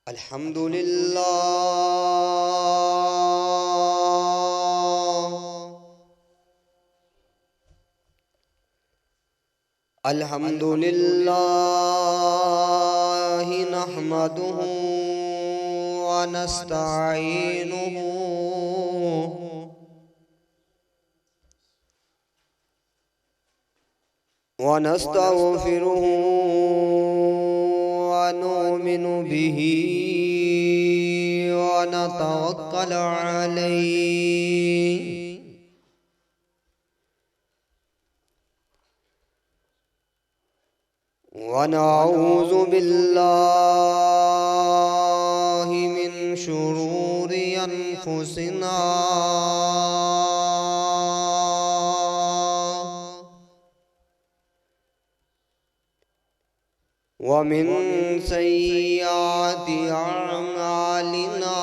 الحمد للہ الحمد للہ نحمده ونستعینه ونستغفره ونؤمن به ونتوكل عليه ونعوذ بالله من شرور أنفسنا ومن سيئات أعمالنا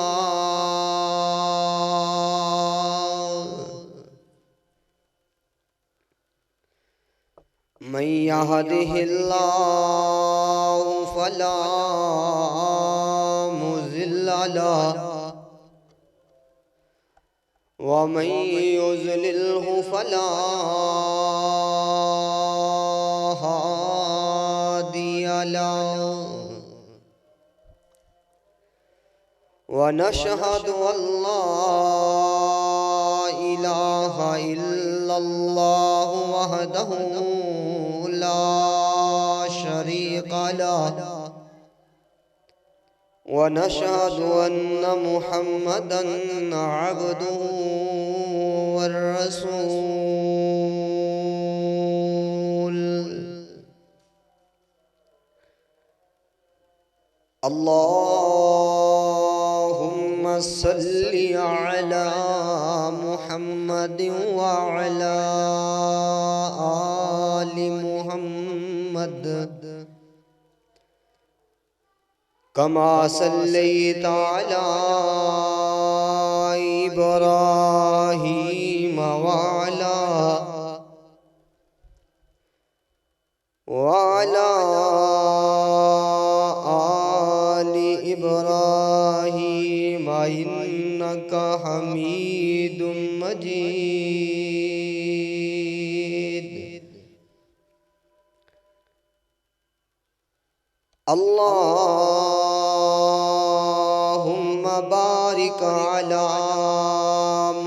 من يهده الله فلا مضل له ومن يضلله فلا هادي له ونشهد أن لا إله إلا الله وحده لا شريك له ونشهد أن محمدًا عبده والرسول اللهم صل على محمد وعلى آل محمد كما صليت على إبراهيم وعلى آل إبراهيم إنك حميد مجيد اللهم بارك على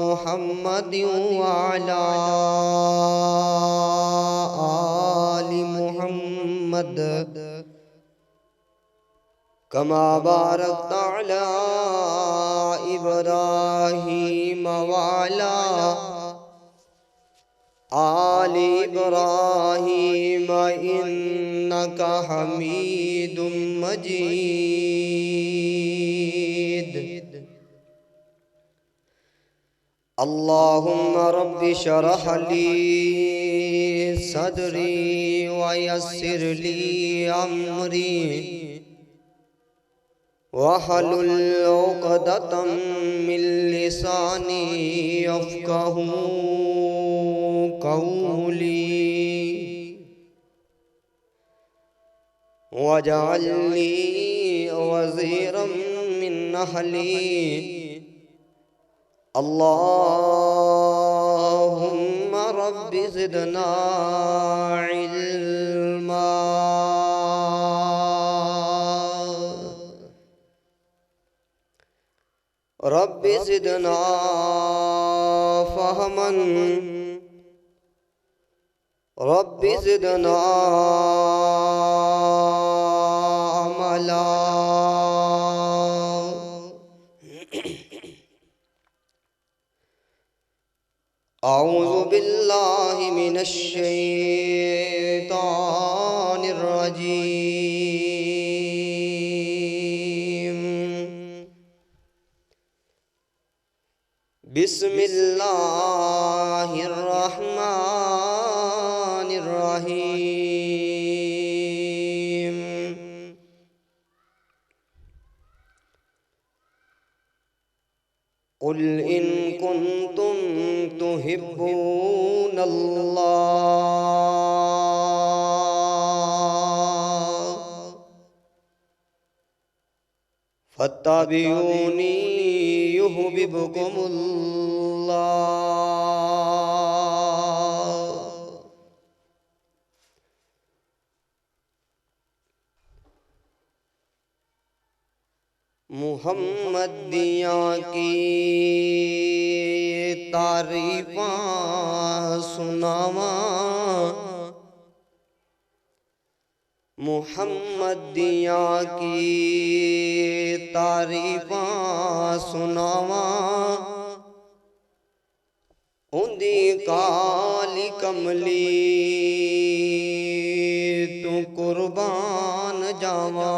محمد وعلى آل محمد كما باركت على إبراهيم وعلى آل إبراهيم إنك حميد مجيد اللهم رب اشرح لي صدري ويسر لي أمري واحلل عقدة من لساني يفقهوا قولي واجعل لي وزيرا من أهلي اللهم رب زدنا علما رب زدنا فهما رب زدنا عملا أعوذ بالله من الشيطان الرجيم بسم الله الرحمن الرحيم قل إن كنتم تحبون الله فاتبعونی یحببکم اللہ۔ محمد دیاں کی تعریفاں سناواں، محمد دیاں کی تعریفاں سناواں، اندی کالی کملی تو قربان جاواں۔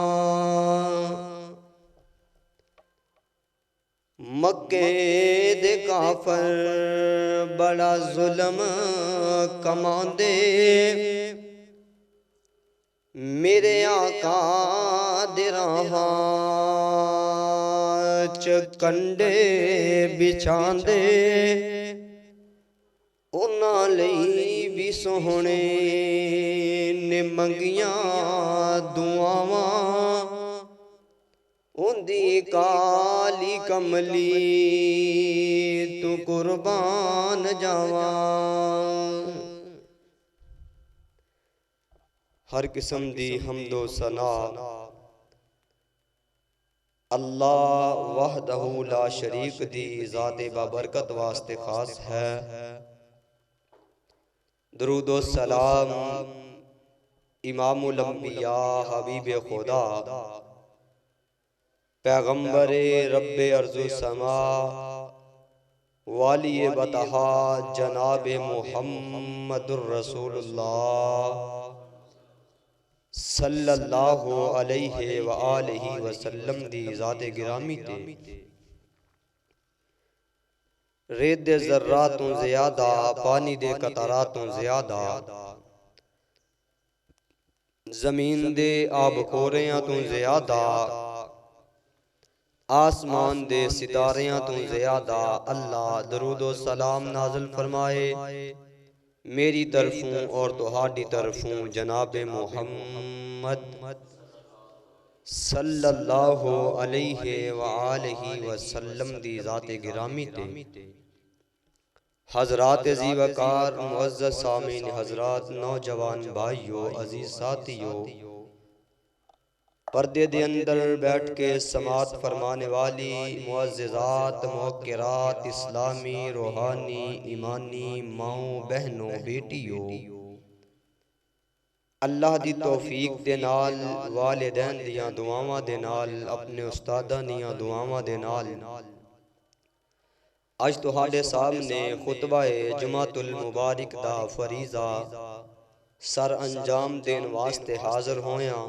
مکے دے کافر بڑا ظلم کماندے، میرے آقا دے راہاں چ کنڈے بچھاندے، انہاں لئی بھی سوہنے نے منگیاں دعاواں، اندی کالی کملی تو قربان جاواں۔ ہر قسم دی حمد و ثنا اللہ وحدہ لا شریک دی ذات بابرکت واسطے خاص ہے۔ درود و سلام امام الانبیاء حبیب خدا، پیغمبر رب ارض و سما، والی بطحا جناب محمد الرسول اللہ صلی اللہ علیہ وآلہ وسلم دی ذات گرامی تے، ریت دے ذراتوں زیادہ، پانی دے قطراتوں زیادہ، زمین دے آب خوریاں تو زیادہ، آسمان دے ستاریاں تو زیادہ اللہ درود و سلام نازل فرمائے میری طرفوں اور تہاڈی طرفوں جناب محمد صلی اللہ علیہ وآلہ وسلم دی ذات گرامی تے۔ حضرات عزیز وقار معزز سامعین حضرات، نوجوان بھائیو، عزیز ساتھیو، پردے دے اندر بیٹھ کے سماعت فرمانے والی معززات، موقرات، اسلامی، روحانی، ایمانی ماؤں، بہنوں، بیٹیوں، اللہ دی توفیق دے نال، والدین دیاں دعاواں دے نال، اپنے استاداں دیاں دعاواں دے نال، آج تہاڈے سامنے خطبہ جمعۃ المبارک دا فریضہ سر انجام دین واسطے حاضر ہویاں۔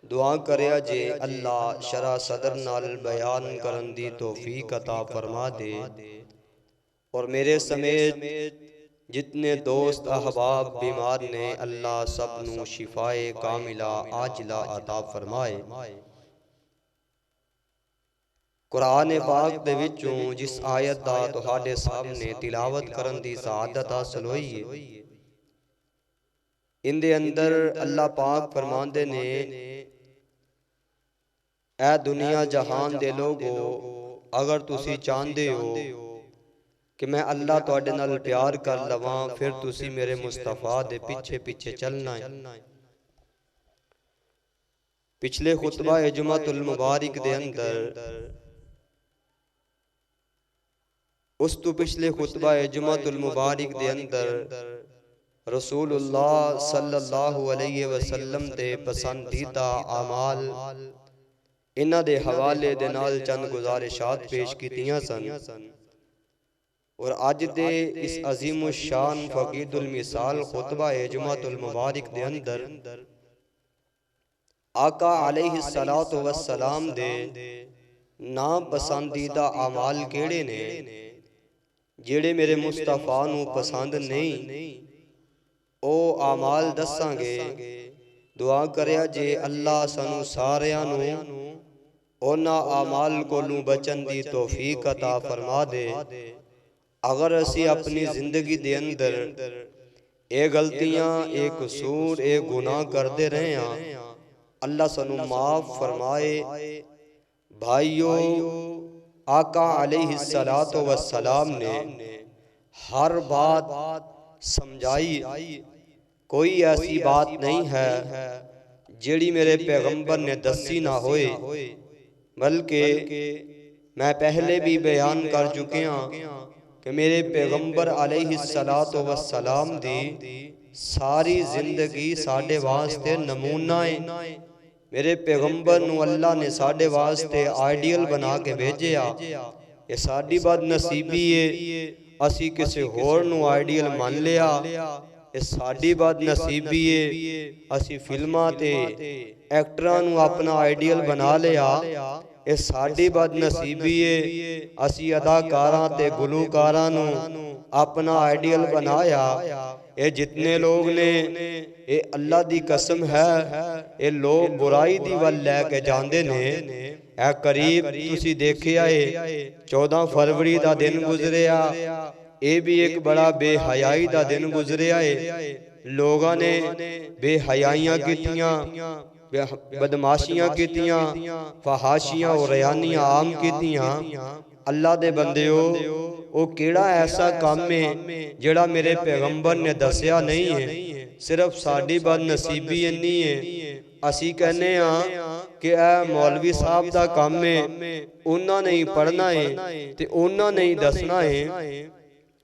دعا کریا جے اللہ شرح صدر نال بیان کرن دی توفیق عطا فرما دے، اور میرے سمیت جتنے دوست احباب بیمار نے اللہ سب نو شفائے کاملہ عاجلہ عطا فرمائے۔ قرآن پاک دے وچوں جس آیت دا تہاڈے سامنے تلاوت کرن دی سعادت حاصل ہوئی ہے، ان دے اندر اللہ پاک فرماندے نے، اے دنیا جہان دے لوگو، اگر تسی چاندے ہو کہ میں اللہ تہاڈے نال پیار کر لواں، پھر تسی میرے مصطفیٰ دے پیچھے پیچھے چلنا ہے۔ پچھلے خطبہ جمعۃ المبارک دے اندر، اس تو پچھلے خطبہ جمعۃ المبارک دے اندر رسول اللہ صلی اللہ علیہ وسلم دے پسندیدہ اعمال انہاں دے حوالے دے نال چند گزارشات پیش کیتیاں سن، اور آج دے اس عظیم الشان فقید المثال خطبہ جمعۃ المبارک دے اندر آقا علیہ السلام دے نا پسندیدہ اعمال کیڑے نے جیڑے میرے مصطفیٰ نو پسند نہیں، او اعمال دساں گے۔ دعا کریا جے اللہ سانو ساریاں نو اونا اعمال کولوں بچن دی توفیق عطا فرما دے۔ اگر اسی اپنی زندگی دے اندر اے غلطیاں، اے قصور، اے گناہ کردے رہے ہیں، اللہ سانو معاف فرمائے، بھائیو، آقا علیہ الصلوۃ والسلام نے ہر بات سمجھائی، کوئی ایسی بات نہیں ہے جیڑی میرے پیغمبر نے دسی نہ ہوئے، بلکہ میں پہلے بھی بیان کر چکے ہاں کہ میرے پیغمبر علیہ الصلوۃ والسلام دی ساری زندگی ساڈے واسطے نمونہ ہے۔ میرے پیغمبر نو اللہ نے ساڈے واسطے آئیڈیل بنا کے بھیجیا۔ یہ ساڈی بد نصیبی ہے، اسی کسی ہور نو آئیڈیل مان لیا۔ یہ ساڈی بد نصیبی ہے، اسی فلماں تے ایکٹراں نو اپنا آئیڈیل بنا لیا۔ یہ ساڈی بد نصیبی ہے، اسی اداکاراں تے گلوکاراں نو اپنا آئیڈیل بنایا۔ یہ جتنے لوگ نے، یہ اللہ دی قسم ہے، یہ لوگ برائی دی ول لے کے جاندے نے۔ اے قریب تسی دیکھیا ہے 14 فروری دا دن گزریا، یہ بھی ایک بڑا بے حیائی دا دن گزریا ہے۔ لوگاں نے بے حیائیاں کیتیاں، بدماشیاں کیتیاں، فحاشیاں اور ریانیاں عام کیتیاں۔ اللہ دے بندیو، وہ کیڑا ایسا کام ہے جڑا میرے پیغمبر نے دسیا نہیں ہے؟ صرف ساڈی بد نصیبی نہیں ہے، اسی کہنے ہاں کہ اے مولوی صاحب دا کام ہے، انہاں نہیں پڑھنا ہے تے انہاں نہیں دسنا ہے۔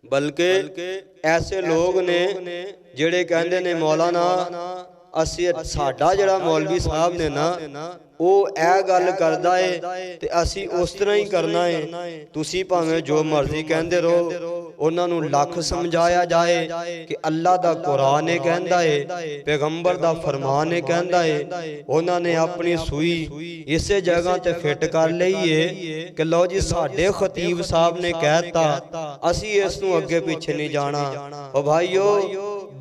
بلکہ ایسے لوگ نے جڑے کہندے نے مولانا اسی ساڈا جڑا مولوی صاحب نے نا او اے گل کردا ہے تے اسی اس طرح ہی کرنا ہے۔ تسی پاویں جو مرضی کہندے رہو، انہاں نو لاکھ سمجھایا جائے کہ اللہ دا قرآن کہندا ہے، پیغمبر دا فرمان کہندا ہے، انہاں نے اپنی سوئی اسے جگہ تے فٹ کر لئی ہے کہ لو جی ساڈے خطیب صاحب نے کہتا، اسی اس نو اگے پیچھے نہیں جانا۔ او بھائیو،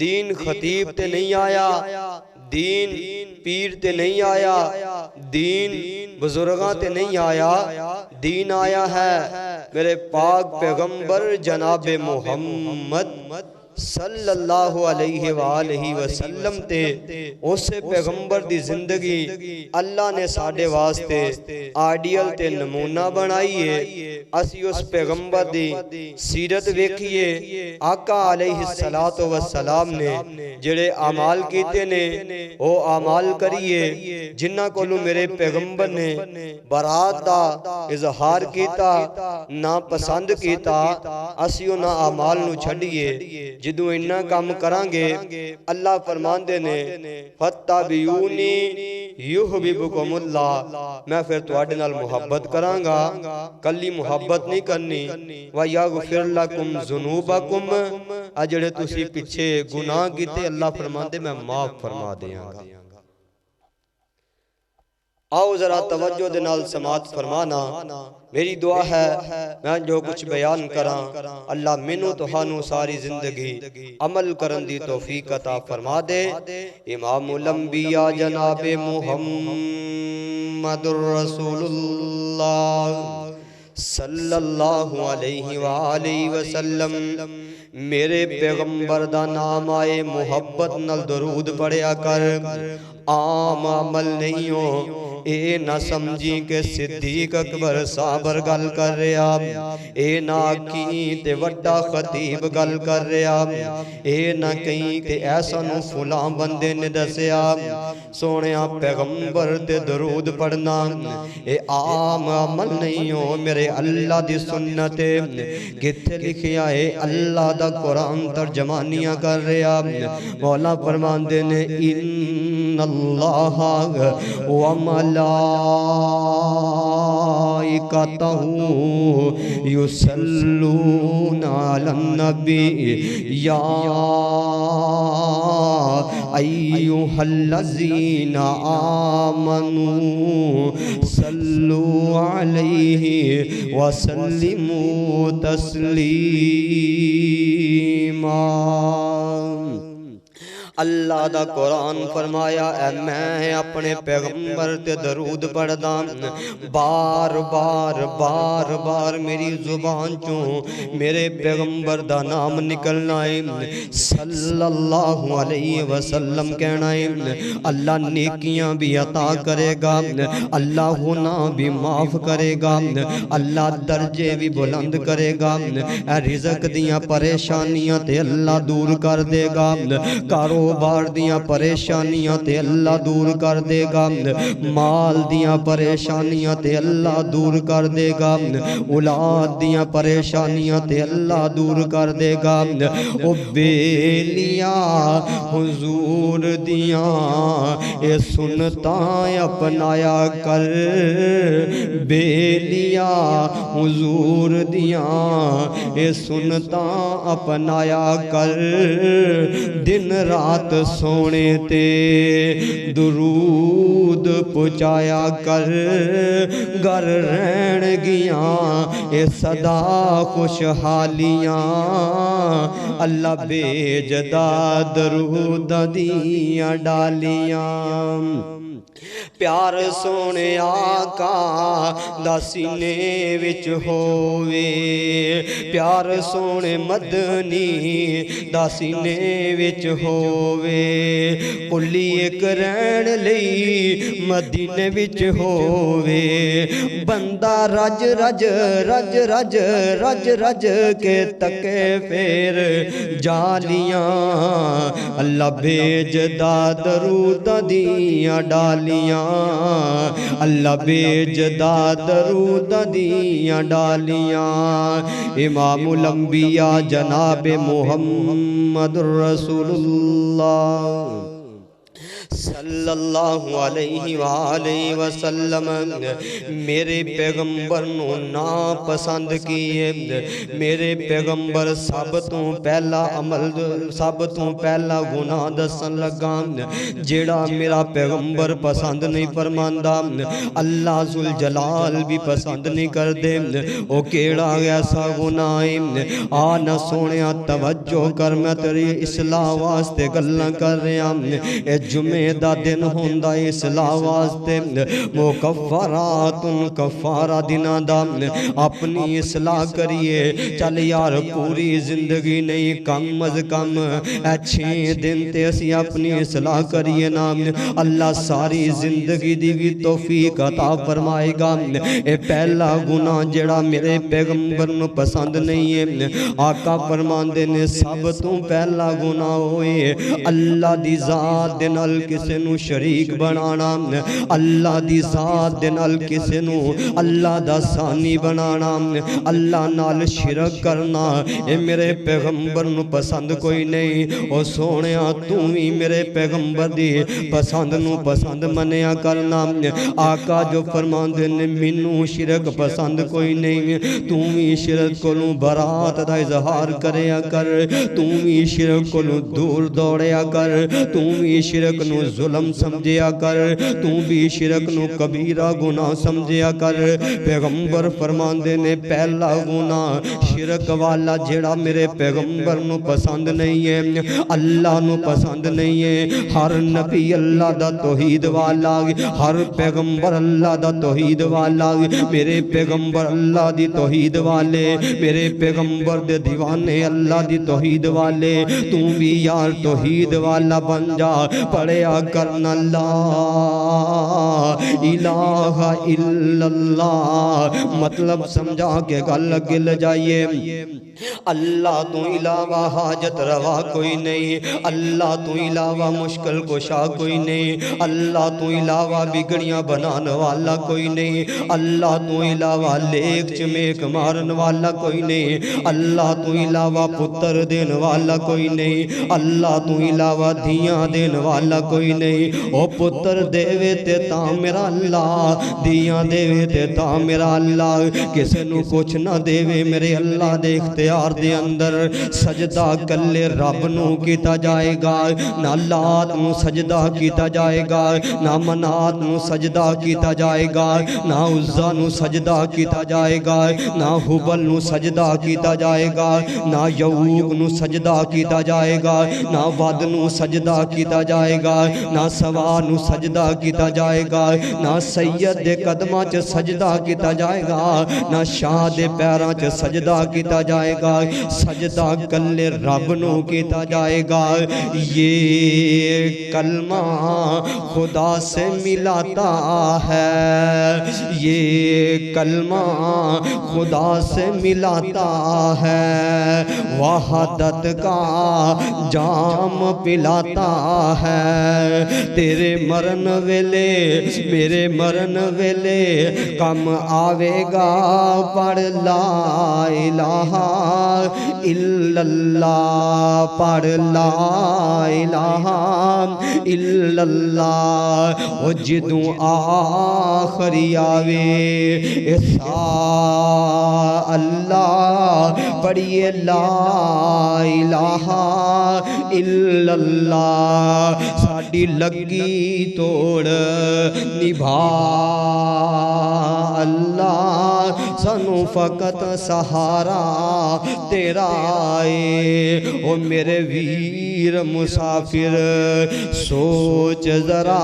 دین خطیب تے نہیں آیا، دین پیر تے نہیں آیا، دین بزرگاں تے نہیں آیا، دین آیا ہے میرے پاک پیغمبر جناب محمد صلی اللہ علیہ وآلہ وسلم تے۔ اس پیغمبر دی زندگی اللہ نے ساڈے واسطے آئیڈیل تے نمونہ بنائی ہے۔ اسی اس پیغمبر دی سیرت ویکھیے، آقا علیہ الصلوۃ والسلام نے جڑے اعمال کیتے نے وہ اعمال کریے، جنہ کولوں میرے پیغمبر نے برات دا اظہار کیتا، نا پسند کیتا، اسی انہاں اعمال نو چھڈیے۔ جدوں انہاں کام کرانگے، اللہ فرماندے نے فَاتَّبِعُونِی یُحْبِبْکُمُ اللہ، میں پھر تواڈے نال محبت کرانگا۔ کلی محبت نہیں کرنی، وَیَغْفِرْ لَکُمْ ذُنُوبَکُمْ، اجڑے تسی پیچھے گناہ کیتے اللہ فرماندے میں معاف فرما دیاں گا۔ آؤ ذرا توجہ دے نال سماعت فرمانا، میری دعا ہے میں جو کچھ بیان کراں اللہ مینوں تہانوں ساری زندگی عمل کرن دی توفیق عطا فرما دے۔ امام الانبیاء جناب محمد الرسول اللہ صلی اللہ علیہ وآلہ وسلم، میرے پیغمبر دا نام آئے محبت نال درود پڑھیا کر۔ عام عمل نہیں ہو، اے نہ سمجھی کہ صدیق اکبر صابر گل کر رہا، اے نہ آکھی تے وڈا خطیب گل کر رہا، اے نہ کہیں کہ ایسا نو فلاں بندے نے دسیا۔ سونیا پیغمبر تے درود پڑھنا اے عام عمل نہیں ہو، میرے اللہ دی سنت کتھے لکھیا ہے، اللہ دا قرآن ترجمانیاں کر رہا۔ مولا فرماندے نے ان اللہ وملائکتہ یصلون علی النبی یا ایہا الذین آمنوا صلو علیہ وسلموا تسلیما۔ اللہ دا قرآن فرمایا اے میں اپنے پیغمبر تے درود پڑھدا بار بار بار بار میری زبان چوں میرے پیغمبر دا نام نکلنا ہے صلی اللہ علیہ وسلم کہنا ہے اللہ نیکیاں بھی عطا کرے گا اللہ گناہ بھی معاف کرے گا اللہ درجے بھی بلند کرے گا اے رزق دیاں پریشانیاں تے اللہ دور کر دے گا کاروبار دیاں پریشانیاں تے اللہ دور کر دے گا مال دیاں پریشانیاں تے اللہ دور کر دے گا اولاد دیاں پریشانیاں تے اللہ دور کر دے گا او بیلیاں حضور دیاں اے سنتاں اپنایا کر بیلیاں حضور دیاں اے سنتاں اپنایا کر دن رات سونے تے درود پہنچایا کر گر رہن گیاں اے صدا خوشحالیاں اللہ بھیجدا درود دیاں ڈالیاں پیار سونے آقا دا سینے وچ ہووے پیار سونے مدنی دا سینے وچ ہووے کلی ایک رہن لئی مدینے وچ ہووے بندہ رج رج رج رج رج رج کے تکے پھر جالیاں اللہ بھیجدا درود دیاں ڈالیاں اللہ بھیجدا درود دیاں ڈالیاں امام الانبیاء جناب محمد رسول اللہ صلی اللہ علیہ وآلہ وسلم میرے پیغمبر نو نا پسند کیے میرے پیغمبر سب تو پہلا عمل سب تو پہلا گناہ دسن لگا جیڑا میرا پیغمبر پسند نہیں فرماندا اللہ ذوالجلال بھی پسند نہیں کر دے او کیڑا ایسا گناہ ہے آ نہ سونیا توجہ کر میں تیری اصلاح واسطے گلاں کر رہا اے جمعے دا دن ہوندا اصلاح واسطے مکفرات کفارہ دنہ دا اپنی اصلاح کریے چل یار پوری زندگی نہیں کم از کم اچھے دن تے اسی اپنی اصلاح کریے نا اللہ ساری زندگی دی بھی توفیق عطا فرمائے گا اے پہلا گناہ جڑا میرے پیغمبر نو پسند نہیں ہے آقا فرماندے نے سب تو پہلا گناہ ہوئے اللہ دی ذات دے نال کسے نو شریک بنانا اللہ دی ذات دے نال کسے نو اللہ دا ثانی بنانا اللہ نال شرک کرنا اے میرے پیغمبر نو پسند کوئی نہیں او سونیا تو ہی میرے پیغمبر دی پسند نو پسند منیا کرنا آقا جو فرماندے نے منو شرک پسند کوئی نہیں تو ہی شرک کو نو برات دا اظہار کریا کر تو ہی شرک کو نو دور دوڑیا کر تو ہی شرک نو ظلم سمجھیا کر تو بھی شرک نو کبیرہ گناہ سمجھیا کر پیغمبر فرماندے نے پہلا گناہ شرک والا جڑا میرے پیغمبر نو پسند نہیں ہے اللہ نو پسند نہیں ہے ہر نبی اللہ دا توحید والا ہر پیغمبر اللہ دا توحید والا میرے پیغمبر اللہ دی توحید والے میرے پیغمبر دے دیوانے اللہ دی توحید والے تو بھی یار توحید والا بن جا پڑھیا کرنا لا الہ الا اللہ مطلب سمجھا کے گل گل جائیے اللہ تو علاوہ حاجت روا کوئی نہیں اللہ تو علاوہ مشکل کشا کوئی نہیں اللہ تو علاوہ بگڑیاں بنانے والا کوئی نہیں اللہ تو علاوہ لیک چمیک مارن والا کوئی نہیں اللہ تو علاوہ پتر دین والا کوئی نہیں اللہ تو علاوہ دھیاں دین والا کوئی نہیں او پتر دیوے تے تا میرا اللہ دیاں دیوے تے تا میرا اللہ کسے نو کچھ نہ دیوے میرے اللہ دے اختیار دے اندر سجدہ کلے رب نو کیتا جائے گا نہ لات نو سجدہ کیتا جائے گا نہ منات نو سجدہ کیتا جائے گا نہ عزا نو سجدہ کیتا جائے گا نہ حبل نو سجدہ کیتا جائے گا نہ یعوق نو سجدہ کیتا جائے گا نہ ود نو سجدہ کیتا جائے گا نہ سوا نو سجدہ کیتا جائے گا نہ سید دے قدمہ چ سجدہ کیتا جائے گا نہ شاہ دے پیراں چ سجدہ کیتا جائے گا سجدہ کلے رب نو کیتا جائے گا یہ کلمہ خدا سے ملاتا ہے یہ کلمہ خدا سے ملاتا ہے وحدت کا جام پلاتا ہے تیرے مرن ویلے میرے مرن ویلے کم آوے گا پڑھ لا الہ الا اللہ پڑھ لا الہ الا اللہ او جدوں آخری آوے ایسا اللہ پڑھیے لا الہ الا اللہ ساڑی لگی توڑ نبھا اللہ سنو فقط سہارا تیرا آئے او میرے ویر مسافر سوچ ذرا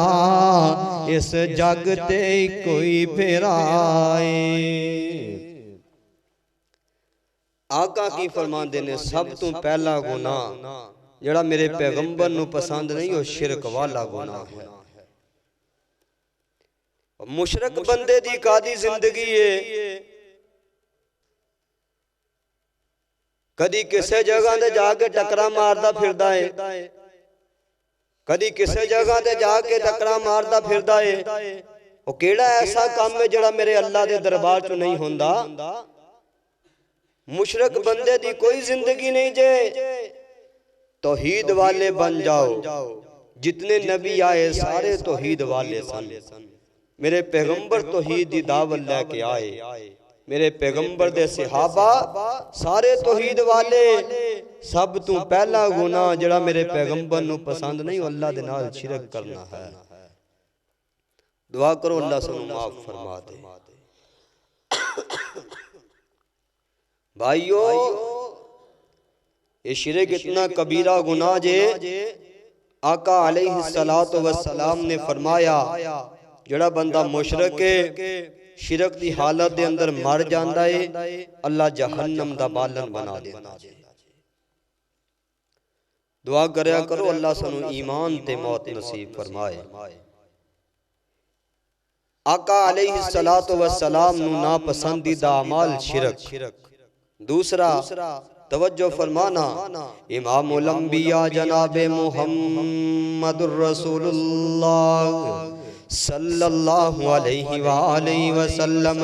اس جگ تے کوئی پھیرا آئے آقا کی فرمان دینے سب تو پہلا گناہ جڑا میرے پیغمبر نو پسند نہیں وہ شرک والا گناہ ہے مشرک بندے دی قادی زندگی ہے کدی کسے جگہ دے جا کے ٹکرا ماردہ پھردہ ہے کدی کسے جگہ دے جا کے ٹکرا ماردہ پھردہ ہے وہ کیڑا ایسا کام ہے جڑا میرے اللہ دے دربار چو نہیں ہوندہ مشرک بندے دی کوئی زندگی نہیں جے توحید والے بن جاؤ جتنے نبی آئے سارے توحید والے سن میرے پیغمبر توحید دی دعوت لے کے آئے میرے پیغمبر دے صحابہ سارے توحید والے سب تو پہلا گناہ جڑا میرے پیغمبر نو پسند نہیں اللہ دے نال شرک کرنا ہے دعا کرو اللہ سنو معاف فرما دے بھائیو یہ شرک اتنا کبیرہ گناہ جے آقا علیہ السلام نے فرمایا جڑا بندہ مشرک ہے شرک دی حالت دے اندر مر جاندہ ہے اللہ جہنم دا بالن بنا دینا دعا کریا کرو اللہ سنو ایمان تے موت نصیب فرمائے آقا علیہ السلام نو ناپسندیدہ اعمال شرک دوسرا توجہ فرمانا امام الانبیاء جناب محمد الرسول اللہ صلی اللہ علیہ وآلہ وسلم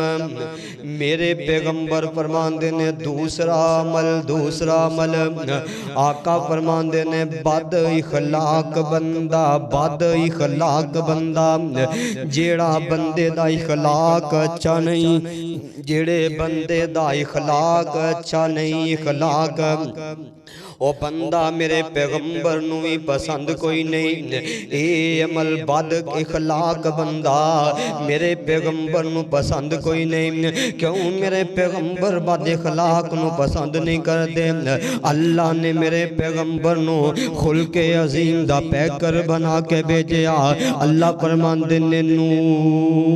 میرے پیغمبر فرمان دینے دوسرا عمل آقا فرمان دینے بد اخلاق بندہ جیڑا بندے دا اخلاق اچھا نہیں جیڑے بندے دا اخلاق اچھا نہیں اخلاق او بندہ میرے پیغمبر نوی پسند کوئی نہیں اے عمل بد اخلاق بندہ میرے پیغمبر نو پسند کوئی نہیں کیوں میرے پیغمبر بد اخلاق نو پسند نہیں کر دے اللہ نے میرے پیغمبر نو خلق عظیم دا پیکر بنا کے بھیجیا اللہ فرمان دینے نون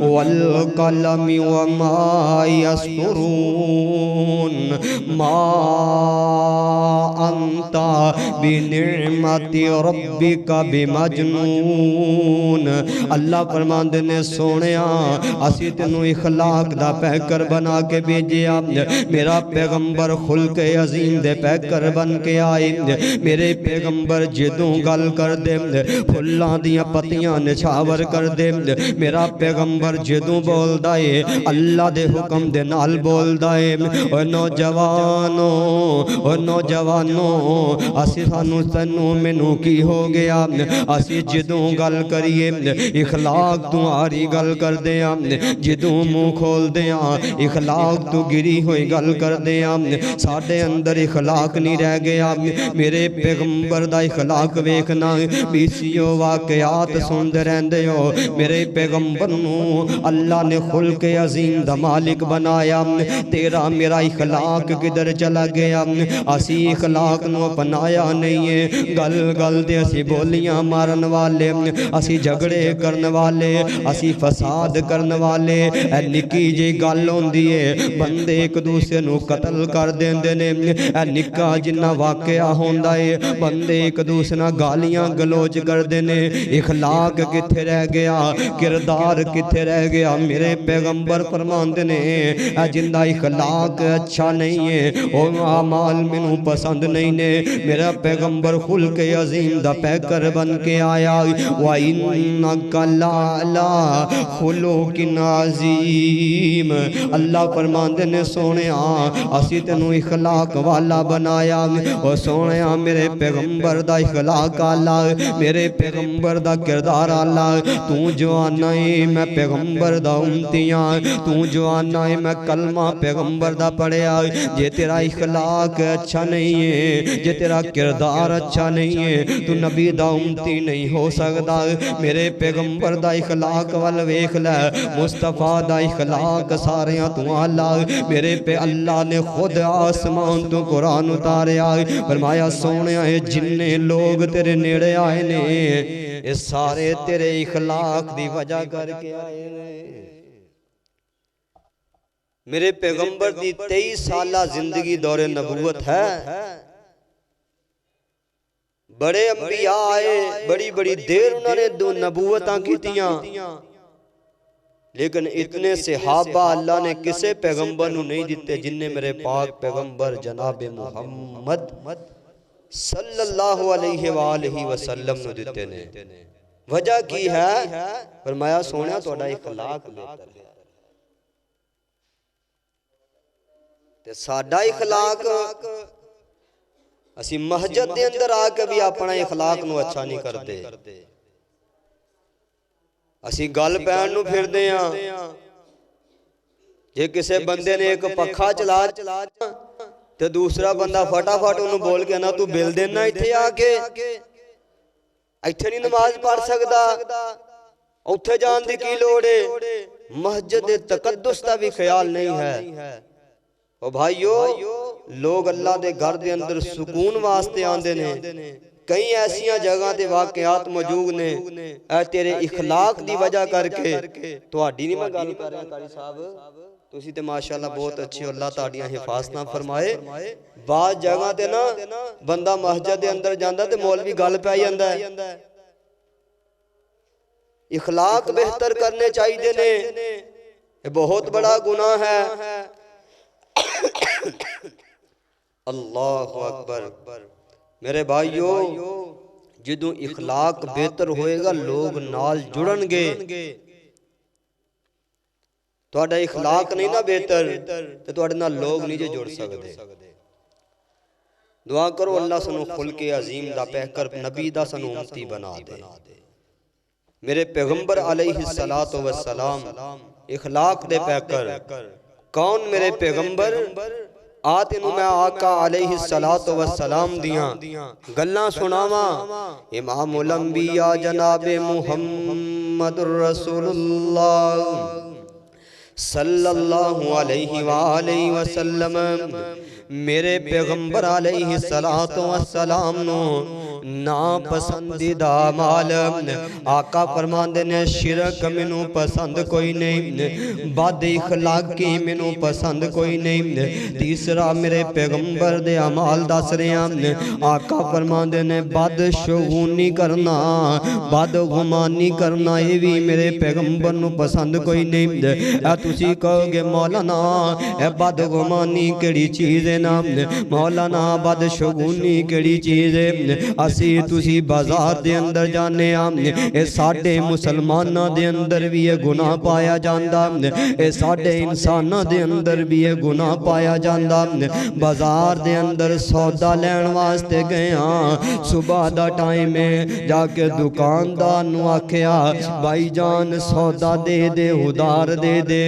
والقلم وما یسطرون ما انتا بنعمت ربک بمجنون اللہ فرمان دینے سونیا اسی تنو اخلاق دا پیکر بنا کے بھیجیا میرا پیغمبر خلق عظیم دے پیکر بن کے آئی میرے پیغمبر جدوں گل کر دے پھلاں دیاں پتیاں نچھاور کر دے میرا پیغمبر جدوں بول دائے اللہ دے حکم دے نال بول دائے اور نوجوانوں اور نوجوانوں اسی سانو تینوں مینوں کی ہو گیا اسی جدوں گل کریے اخلاق تو آری گل کر دیا جدوں منہ کھول دیا اخلاق تو گری ہوئی گل کر دیا ساڈے اندر اخلاق نہیں رہ گیا میرے پیغمبر دا اخلاق ویکھنا بیسیو واقعات سندے رہندے ہو میرے پیغمبر نو اللہ نے خلق عظیم دا مالک بنایا تیرا میرا اخلاق کدھر چلا گیا اسی اخلاق نو اپنایا نہیں ہے گل گل دے اسی بولیاں مارن والے اسی جھگڑے کرن والے اسی فساد کرن والے اے نکی جی گل ہوندی ہے بندے ایک دوسرے نو قتل کر دیندے نے اے نکا جنہ واقعہ ہوندا ہے بندے ایک دوسرے نال گالیاں گلوچ کردے نے اخلاق کتھے رہ گیا کردار کتھے رہ گیا میرے پیغمبر فرماندے نے اے جندہ اخلاق اچھا نہیں ہے او اعمال مینوں پسند نہیں نے میرا پیغمبر خلق عظیم دا پیکر بن کے آیا وَإِنَّكَ لَعَلَىٰ خُلُقٍ عَظِيمٍ اللہ فرماندے نے سونےاں اسی تینوں اخلاق والا بنایا او سونےاں میرے پیغمبر دا اخلاق آلہ میرے پیغمبر دا کردار آلہ تو جو آنا ہے میں پیغمبر دا امتیاں تو جو آنا ہے میں کلمہ پیغمبر دا پڑھیا جے تیرا اخلاق اچھا نہیں ہے جے تیرا کردار اچھا نہیں ہے تو نبی دا امتی نہیں ہو سکتا میرے پیغمبر دا اخلاق والویخ لے مصطفیٰ دا اخلاق ساریاں تو آلہ میرے پہ اللہ نے خود آسمان تو قرآن اتاریا فرمایا سونے آئے جننے لوگ تیرے نیڑے آئے نے یہ سارے تیرے اخلاق دی وجہ کر کے آئے نے میرے پیغمبر دی 23 سالہ زندگی دور نبوت ہے بڑے انبیاء آئے بڑی بڑی دیر انہوں نے دو نبوتاں کیتیاں لیکن اتنے صحابہ اللہ نے کسے پیغمبر نو نہیں دیتے جن نے میرے پاک پیغمبر جناب محمد صلی اللہ علیہ وآلہ وسلم نو دیتے نے وجہ کی ہے فرمایا سونا توڑا اخلاق بہتر ہے تے ساڈا اخلاق اسی مسجد دے اندر آ کے بھی اپنا اخلاق نو اچھا نہیں کرتے اسی گل پین نو پھر دے ہاں جے کسے بندے نے ایک پکھا چلا تے دوسرا بندہ فٹافٹ انہوں بول کے نا تو بل دینا ایتھے آ کے ایتھے نہیں نماز پڑھ سکدا اوتھے جان دی کی لوڑے مسجد تقدس دا بھی خیال نہیں ہے او بھائیو لوگ اللہ دے گھر دے اندر سکون واسطے آندے نے کئی ایسیاں جگہ تے واقعات موجود نے اے تیرے اخلاق دی وجہ کر کے تو آڈی نہیں میں گال کر رہا کاری صاحب تو اسی تے ماشاءاللہ بہت اچھی اللہ تعالیٰ حفاظتہ فرمائے بعض جگہ تے نا بندہ مسجد دے اندر جاندہ تے مولوی گال پہ آئی اندہ ہے اخلاق بہتر کرنے چاہی دینے یہ بہت بڑا گناہ ہے اللہ اکبر میرے بھائیو جدوں اخلاق بہتر ہوئے گا لوگ نال جڑن گے توڑا اخلاق نہیں نا بہتر تو توڑا نا لوگ نہیں جڑ سکتے دعا کرو اللہ سنو خلق عظیم دا پہکر نبی دا سنو امتی بنا دے میرے پیغمبر علیہ السلام اخلاق دے پہکر کون میرے پیغمبر آتے انہوں میں آقا علیہ السلام دیاں گلہ سناوا امام الانبیاء جناب محمد الرسول اللہ صلی اللہ علیہ وآلہ وسلم میرے پیغمبر علیہ السلام نو ناپسندیدہ مال آقا فرماندے نے شرک منو پسند کوئی نہیں بد اخلاقی منو پسند کوئی نہیں تیسرا میرے پیغمبر دے عمال دس رہے آقا فرماندے نے بد شغونی کرنا بد غمانی کرنا یہ بھی میرے پیغمبر نو پسند کوئی نہیں تسی کہو گے مولانا اے بدگمانی کیڑی چیز ہے نا مولانا بدشگونی کیڑی چیز ہے اسی تسی بازار دے اندر جانے اے ساڑھے مسلمانہ دے اندر بھی یہ گناہ پایا جاندہ اے ساڑھے انسانہ دے اندر بھی یہ گناہ پایا جاندہ بازار دے اندر سودا لین واسطے گئے صبح دا ٹائم ہے جا کے دکاندار نو آکھیا بھائی جان سودا دے دے ادھار دے دے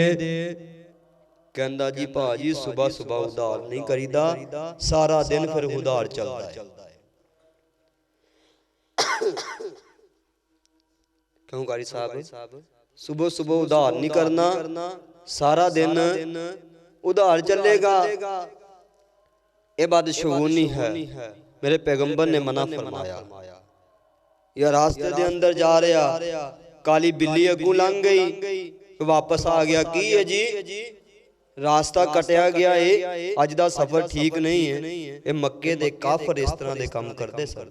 کہندہ جی پاجی صبح صبح ادھار نہیں کریدا سارا دن پھر ادھار چلتا ہے کیوں قاری صاحب صبح صبح ادھار نہیں کرنا سارا دن ادھار چلے گا اے بدشگونی ہے میرے پیغمبر نے منع فرمایا یا راستے دے اندر جا رہا کالی بلی اگوں لنگ گئی واپس آ گیا کی ہے جی راستہ کٹیا گیا ہے اج دا سفر ٹھیک نہیں ہے اے مکے دے کافر اس طرح دے کام کر دے سن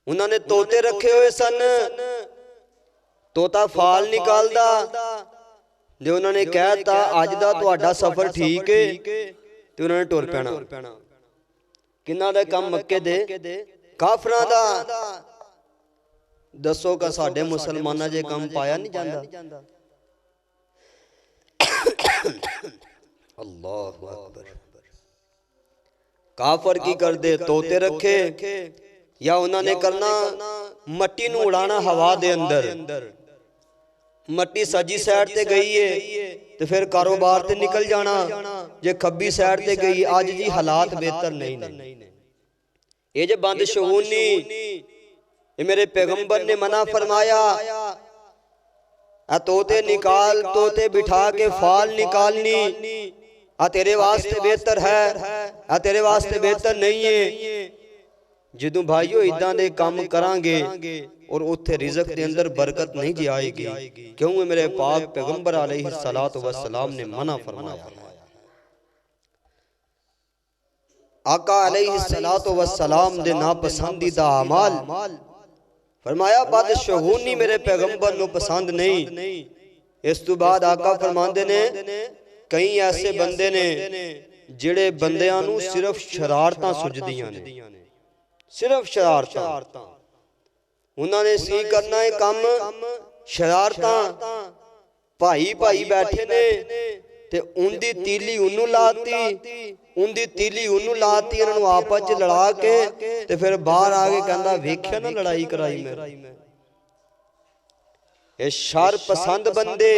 انہوں نے توتے رکھے ہوئے سن توتا فال نکال دا جو انہوں نے کہتا آج دا تو آڈا سفر ٹھیک ہے تو انہوں نے ٹور پینا کنہ دے کام مکے دے کافران دا دسو کا ساڑھے مسلمانہ جے کام پایا نہیں جاندہ اللہ اکبر کافر کی کر دے توتے رکھے یا انہوں نے کرنا مٹی نو اڑانا ہوا دے اندر مٹی سجی سیٹ تے گئی ہے تو پھر کاروبار تے نکل جانا جے کھبی سیٹ تے گئی آج جی حالات بہتر نہیں یہ جو بند شہونی یہ میرے پیغمبر نے منع فرمایا توتے نکال توتے بٹھا کے فال نکالنی تیرے واسطے بہتر ہے تیرے واسطے بہتر نہیں ہے جدوں بھائیو ادھاں دے کام کرانگے اور اتھے رزق دے اندر برکت نہیں جی آئے گی کیوں میرے پاک پیغمبر علیہ السلام نے منع فرمایا آقا علیہ السلام دے ناپسندیدہ اعمال فرمایا بدشگونی میرے پیغمبر نو پسند نہیں اس تو بعد آقا فرماندے نے کئی ایسے بندے نے جڑے بندیاں نو صرف شرارتاں سجدیاں نے صرف شرارتاں انہوں نے سی کرنا ہے کام شرارتاں بھائی بیٹھے نے تے ان دی تیلی انہوں لاتی انہوں آپس چ لڑا کے تے پھر باہر آگے کہندہ ویکھیا نہ لڑائی کرائی میں اے شر پسند بندے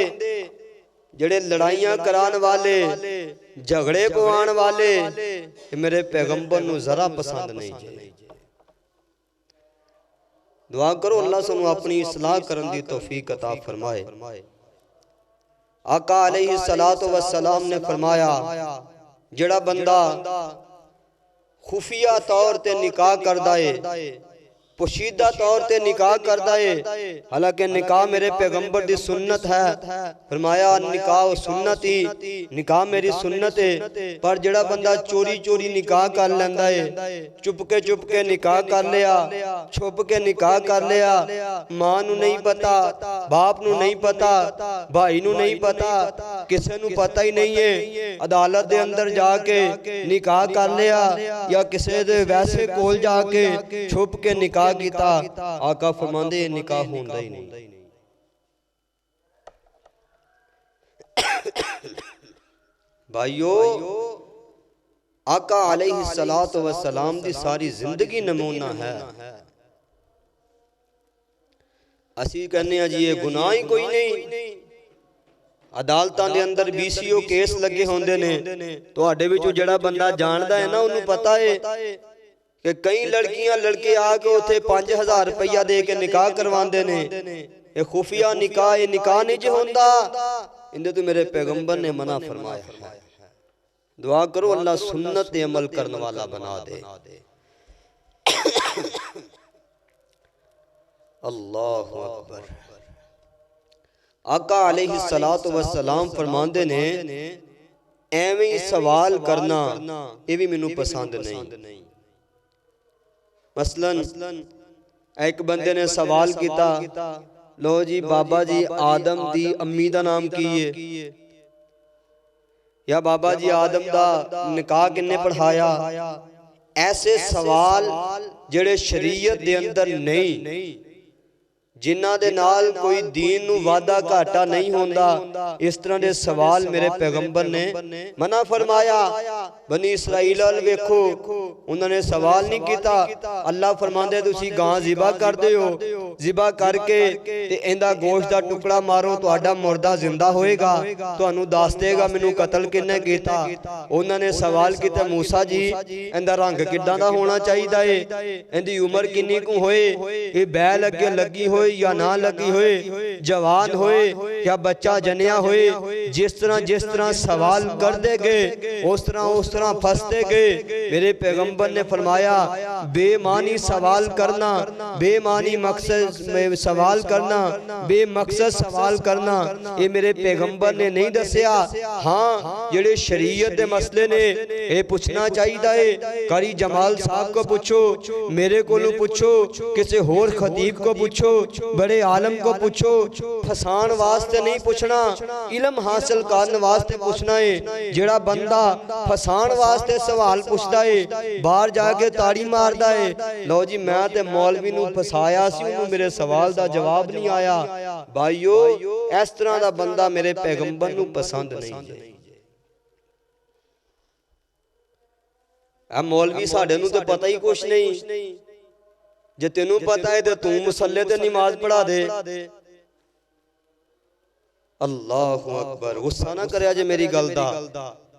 جڑے لڑائیاں کران والے جھگڑے کو آن والے میرے پیغمبر نو ذرا پسند نہیں جائے دعا کرو اللہ سنو اپنی اصلاح کرن دی توفیق عطا فرمائے آقا علیہ السلام نے فرمایا جڑا بندہ خفیہ طور تے نکاح کر دائے پوشیدہ طور تے نکاح کر دائے حالانکہ نکاح میرے پیغمبر دی سنت ہے فرمایا نکاح سنت ہی نکاح میری سنت ہے پر جڑا بندہ چوری نکاح کر لیندہ ہے چپ کے نکاح کر لیا چھپ کے نکاح کر لیا ماں نو نہیں پتا باپ نو نہیں پتا بھائی نو نہیں پتا کسے نو پتا ہی نہیں ہے عدالت دے اندر جا کے نکاح کر لیا یا کسے دے ویسے کول جا کے چھپ کے نکاح کیتا آقا فرماندے نکاح ہوندہ ہی نہیں بھائیو آقا علیہ السلام دی ساری زندگی نمونہ ہے اسی کہنے ہیں جی یہ گناہ ہی کوئی نہیں عدالتاں دے اندر BCO کیس لگے ہوندے نے تو آڈے وچو جڑا بندہ جاندہ ہے نا انہوں پتا ہے کہ کئی لڑکیاں لڑکے آکے ہوتے 5000 روپیہ دے کے نکاح کروان دے نے یہ خفیہ نکاح یہ نکاح نہیں جو ہوندہ اندھے تو میرے پیغمبر نے منع فرمایا دعا کرو اللہ سنت عمل کرنے والا بنا دے اللہ اکبر آقا علیہ السلام فرماندے نے ایویں سوال کرنا یہ بھی منو پسند نہیں مثلاً ایک بندے نے سوال کیتا لو جی بابا جی آدم دی امی دا نام کی ہے، یا بابا جی آدم دا نکاح کنے پڑھایا؟ ایسے سوال جڑے شریعت دے اندر نہیں، جنہ دے نال کوئی دین نو وعدہ گھاٹا نہیں ہوندا، اس طرح دے سوال میرے پیغمبر نے منع فرمایا۔ بنی اسرائیل ویکھو، انہوں نے سوال نہیں کیتا۔ اللہ فرماندے تسی گاں ذبح کر دے ہو، ذبح کر کے تے ایندہ گوشت دا ٹکڑا مارو تو آڈا مردہ زندہ ہوئے گا، تو انہوں داس دے گا منو قتل کنے کیتا۔ انہوں نے سوال کیتا موسیٰ جی ایندہ رنگ کڈاں دا ہونا چاہی دائے، ایندی عمر کنی کو ہوئے، یہ بیل اگے لگی ہوئے یا نہ لگی ہوئے، جوان ہوئے یا بچہ جنیا ہوئے، جس طرح سوال کر دے گئے اس طرح پھنستے گئے۔ میرے پیغمبر نے فرمایا بے معنی سوال کرنا، بے معنی مقصد سوال کرنا، بے مقصد سوال کرنا، یہ میرے پیغمبر نے نہیں دسیا۔ ہاں جڑے شریعت دے مسئلے نے یہ پوچھنا چاہیے دائے، قاری جمال صاحب کو پوچھو، میرے کو لو پوچھو، کسی اور خطیب کو پوچھو، بڑے عالم کو پوچھو، پھسان واسطے نہیں پوچھنا، علم حاصل کرنے واسطے پوچھنا ہے۔ جڑا بندہ پھسان واسطے سوال پوچھتا ہے باہر جا کے تاڑی مار دائے، لو جی میں تے مولوی نو پھسایا سی، انہوں میرے سوال دا جواب نہیں آیا۔ بھائیو اس طرح دا بندہ میرے پیغمبر نو پسند نہیں ہے۔ اے مولوی ساڑھے نو تے پتہ ہی کچھ نہیں، جے تینوں پتہ ہے تو مسلح تے نماز پڑھا دے۔ اللہ اکبر، غصہ نہ کرے آجے میری گل دا۔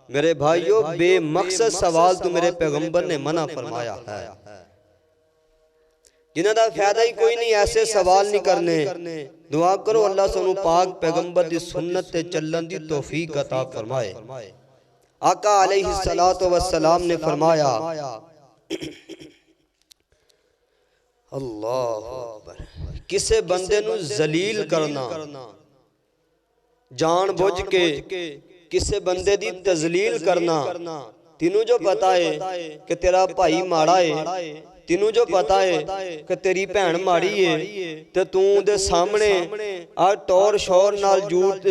میرے بھائیو بے مقصد سوال تو میرے پیغمبر نے منع فرمایا ہے، جنہاں دا فائدہ ہی کوئی نہیں، ایسے سوال نہیں کرنے۔ دعا کرو اللہ سنو پاک پیغمبر دی سنت تے چلن دی توفیق عطا فرمائے۔ آقا علیہ السلام نے فرمایا اللہ اکبر، کسے بندے نو ذلیل کرنا جان بوجھ کے، کسے بندے دی تذلیل کرنا، تینوں جو پتا ہے کہ تیرا بھائی ماڑا ہے، تینوں جو پتا ہے کہ تیری بہن ماڑی ہے، تے توں دے سامنے ٹور شور نال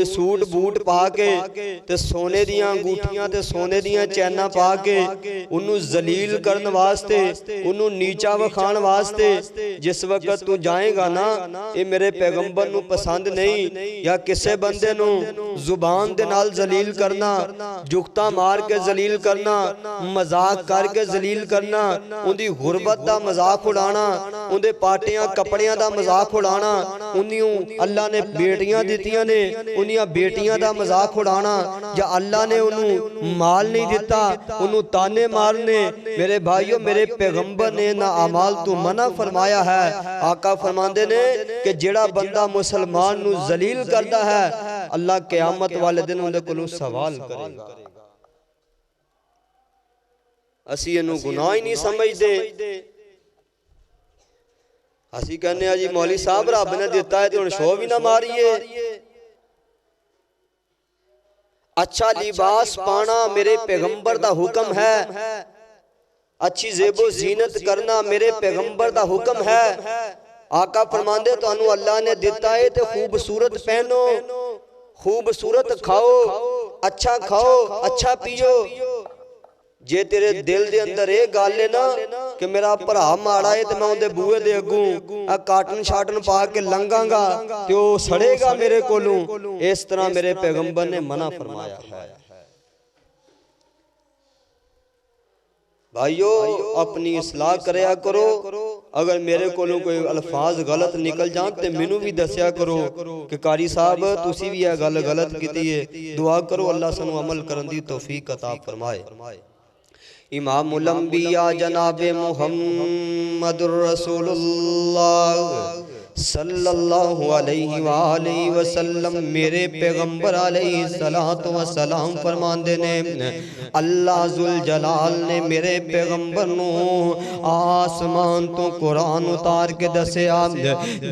سوٹ بوٹ پا کے تے سونے دیاں انگوٹھیاں تے سونے دیاں چینہ پا کے انہوں ذلیل کرن واسطے، انہوں نیچا وکھان واسطے جس وقت تو جائیں گا نا، یہ میرے پیغمبر نو پسند نہیں۔ یا کسے بندے نو زبان دے نال ذلیل کرنا، جھکتا مار کے ذلیل کرنا، مذاق کر کے ذلیل کرنا، ان دی غربت دا مذاق اڑانا، ان دے پاٹیاں کپڑیاں دا مذاق اڑانا، انہوں اللہ نے بیٹیاں دیتیاں نے انہیاں بیٹیاں دا مذاق اڑانا، یا اللہ نے انہوں مال نہیں دیتا انہوں تانے مارنے۔ میرے بھائیو میرے پیغمبر نے نہ اعمال تو منع فرمایا ہے۔ آقا فرماندے نے کہ جڑا بندہ مسلمان نو ذلیل کرتا ہے اللہ قیامت والے دن ان دے کلوں سوال کرے گا۔ اسی انہوں گناہ ہی نہیں سمجھ دے، اسی کہنے ہیں جی مولی صاحب رب نے دیتا ہے تو انہوں شو بھی نہ ماریے۔ اچھا لباس پانا میرے پیغمبر دا حکم ہے، اچھی زیب و زینت کرنا میرے پیغمبر دا حکم ہے۔ آقا فرماندے تو انہوں اللہ نے دیتا ہے تو خوبصورت پہنو، خوبصورت کھاؤ، اچھا پیو۔ جے تیرے دل دے اندر ایک گال لے نا کہ میرا پرا ماڑا ہے تو میں ان دے بوئے دے گوں کاٹن شاٹن پا کے لنگاں گا تو سڑے گا میرے کولوں، اس طرح میرے پیغمبر نے منع فرمایا ہے۔ بھائیو اپنی اصلاح کریا کرو، اگر میرے کولوں کوئی الفاظ غلط نکل جان تے منو بھی دسیا کرو کہ قاری صاحب تسی بھی یہ غلط کیتی ہے۔ دعا کرو اللہ سنو عمل کرن دی توفیق عطا فرمائے۔ امام الانبیاء جناب محمد الرسول اللہ صلی اللہ علیہ وآلہ وسلم میرے پیغمبر علیہ السلام فرماندے نے اللہ ذوالجلال نے میرے پیغمبر نو آسمان تو قرآن اتار کے دسیا،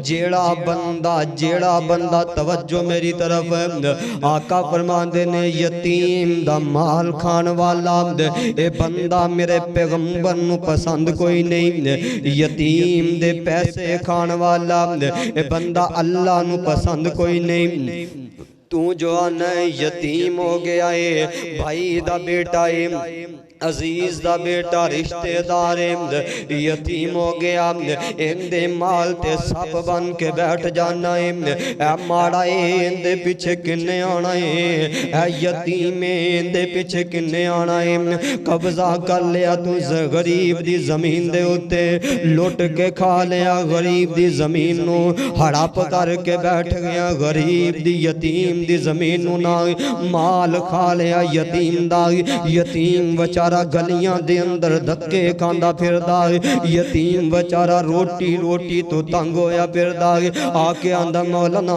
جیڑا بندہ توجہ میری طرف آقا فرماندے نے یتیم دا مال کھان والا اے بندہ میرے پیغمبر نو پسند کوئی نہیں، یتیم دے پیسے کھان والا اے بندہ اللہ نو پسند کوئی نہیں تو جو آنا یتیم ہو گیا ہے بھائی دا بیٹا ہے عزیز دا بیٹا رشتہ دار یتیم ہو گیا اندے مال تے سب بن کے بیٹھ جانا ہے اے ماڑا اندے پیچھے کنے آنا ہے اے یتیم اندے پیچھے کنے آنا ہے قبضہ کر لیا تو غریب دی زمین دے ہوتے لوٹ کے کھا لیا غریب دی زمین نو ہڑپ کر کے بیٹھ گیا غریب دی یتیم دی زمین نو نا مال کھا لیا یتیم دا یتیم بچارہ گلیاں دے اندر دھکے کھاندا پھردا یتیم بچارہ روٹی تو تنگ ہویا پھردا آکے آندا مولانا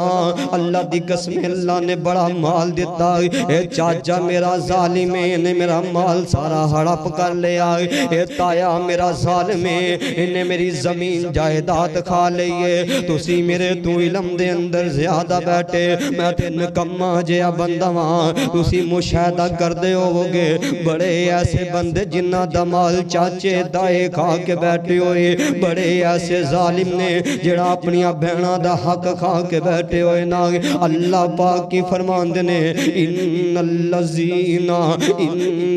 اللہ دی قسم اللہ نے بڑا مال دیتا اے چاچا میرا ظالم نے میرا مال سارا ہڑپ کر لیا اے تایا میرا ظالم انہیں میری زمین جائیداد کھا لئیے تسی میرے تو علم دے اندر زیادہ بیٹھے میں تے نکمہ جیا بندہ وہاں تسی مشاہدہ کر دے ہوگے بڑے ایسے بندے جنہ دمال چاچے دائے کھا کے بیٹھے ہوئے بڑے ایسے ظالم نے جڑا اپنی بہنہ دا حق کھا کے بیٹھے ہوئے نا اللہ پاک کی فرمان دینے ان